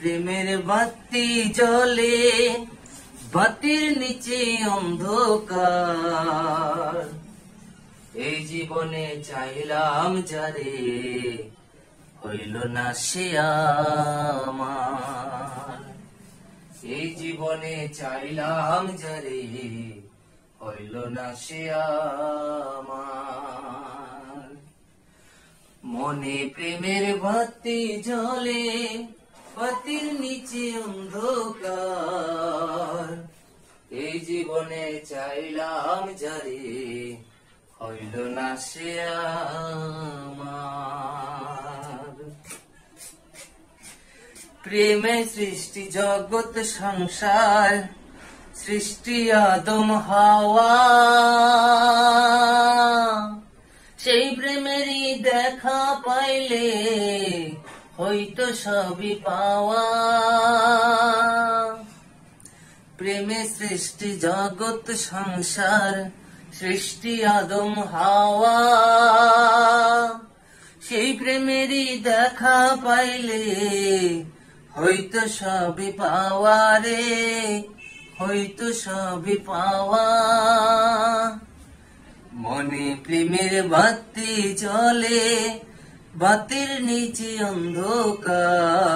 প্রেমের বাতি জ্বলে, বাতির নিচে অন্ধকার। এই জীবনে চাইলাম যারে, হইল না সে আমার। এই জীবনে চাইলাম যারে, হইল না সে আমার। মনে প্রেমের বাতি জ্বলে, বাতির নিচে অন্ধকার। এই জীবনে চাইলাম যারে, হইল না সে আমার। প্রেমে সৃষ্টি জগৎ সংসার, সৃষ্টি আদম হাওয়া। সেই প্রেমেরই দেখা পাইলে হয়তো সবই পাওয়া। প্রেমে সৃষ্টি জগৎ সংসার, সৃষ্টি আদম হাওয়া। সেই প্রেমেরই দেখা পাইলে হয়তো সবই পাওয়া রে, হয়তো সবই পাওয়া। মনে প্রেমের বাতি জ্বলে, বাতির নিচে অন্ধকার।